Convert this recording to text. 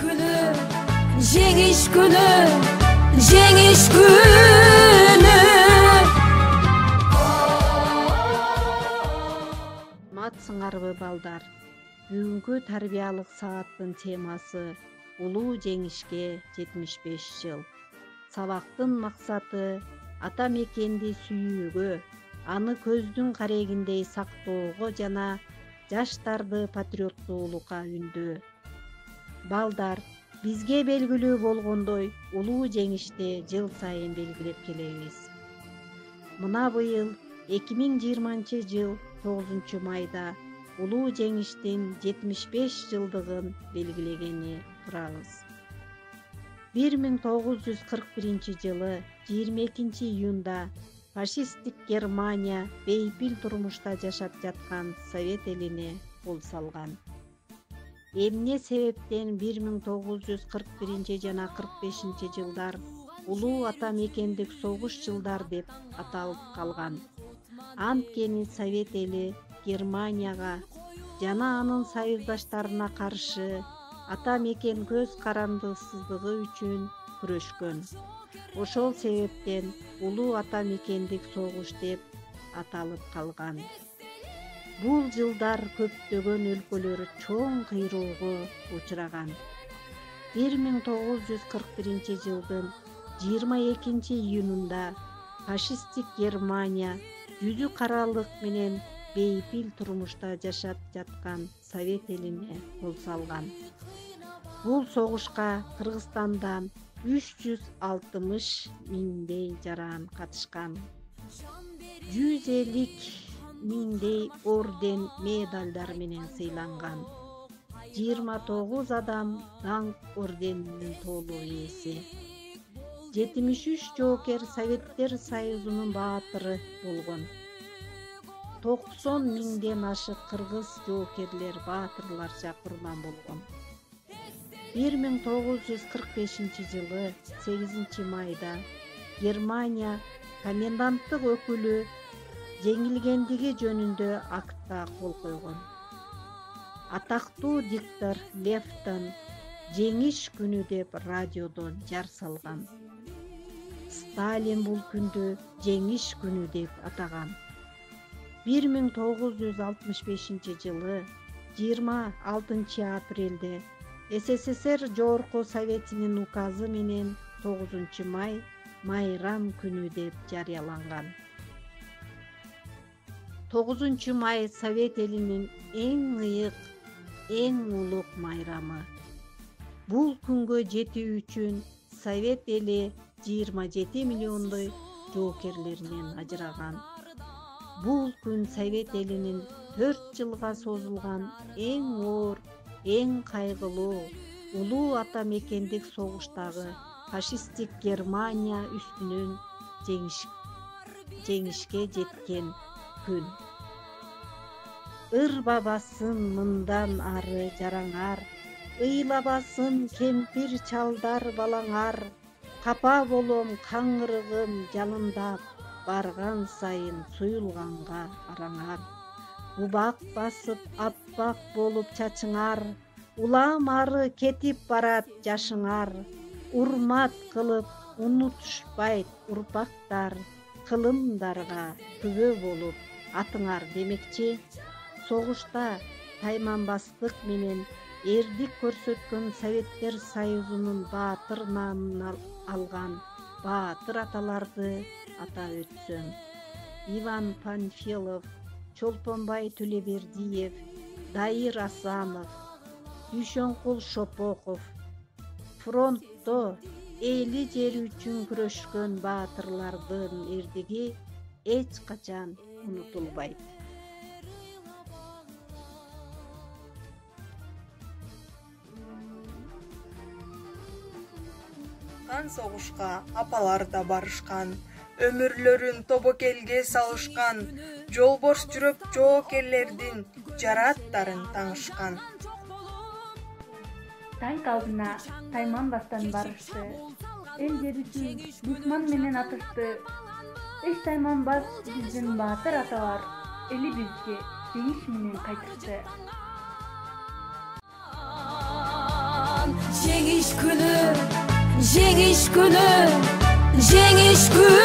günü, жеңиш günü, жеңиш günü. Матсыңарбы балдар, бүгүнкү тарбиялык сааттын темасы улуу жеңишке 75 жыл. Сабактын максаты ата мекенди сүйүүгө, аны көздүн карегиндей сактоого жана жаштарды патриоттуулукка үндөө. Балдар, бизге белгилүү болгондой, улуу жеңишти жыл сайын белгилеп келебиз. Мына быйыл 2020 жыл 9 майда улуу жеңиштин 75 жылдыгын белгилегени турабыз. 1941 жылы 22 июнда фашисттик Германия бейпил турмушта жашап жаткан Совет элине кол салган. Эмне себептен 1941 жана 45 жылдар улуу ата мекендик согуш жылдар деп аталып калган. Анткени Совет эли Германияга жана анын союздаштарына каршы ата мекен көз карандысыздыгы үчүн күрөшкөн. Ошол себептен улуу ата мекендик согуш деп аталып калган. Бул жылдар көптөгөн өлкөлөр чоң кыйроого учураган. 1941 жылдын 22 июнунда фашисттик Германия жүзү каралык менен бейпил турмушта жашап жаткан Совет элине кол салган. Бул согушка Кыргызстандан 360 миңдей жаран катышкан. 150 миңдей орден медалдар менен сыйланган. 29 адам даңк орденинин толук ээси. 73 жоокер Советтер Союзунун баатыры болгон. 90 миңден ашык кыргыз жоокерлер баатырларча курман болгон. 1945 жылы 8 майда Германия коменданттык өкүлү жеңилгендиги жөнүндө актка кол койгон. Атактуу диктор Левтон жеңиш күнү деп радиодон жар салган. Сталин бул күндү жеңиш күнү деп атаган. 1965 жылы 26 апрелде СССР Жогорку Советинин указы менен 9 май майрам күнү деп жарыяланган. 9 май Совет элинин эң ыйык, эң улук майрамы. Бул күнгө жетүү үчүн Совет эли 27 миллиондой жоокерлеринен ажыраган. Бул күн Совет элинин 4 жылга созулган эң оор, эң кайгылуу улуу ата мекендик согуштагы фашисттик Германия үстүнөн жеңишке жеткен күн. Ыр бабасын мындан ары жараңар, ыйлабасын кемпир чалдар балаңар, капа болом каңырыгым жалындап, барган сайын суюлганга араңар. Убак басып аппак болуп чачыңар, улам ары кетип барат жашыңар. Урмат кылып унутушпайт урпактар, кылымдарга күбө болуп атыңар демекчи. Согушта тайманбастык менен эрдик көрсөткөн Советтер Союзунун баатыр наамын алган баатыр аталарды атап өтсөм. Иван Панфилов, Чолпонбай Төлебердиев, Дайыр Асанов, Дүйшөнкул Шопоков, фронтто эли жери үчүн күрөшкөн баатырлардын эрдиги эч качан унутулбайт. Кан согушка апалар да барышкан, өмүрлөрүн тобокелге салышкан, жолбош жүрөк жоокерлердин жарааттарын таңышкан. Танк алдына тайманбастан барышты, эл жер үчүн душман менен атышты. Эч тайманбас биздин баатыр аталар эли бизге жеңиш менен кайтышты. Жеңиш күнү, жеңиш күнү, жеңиш күнү.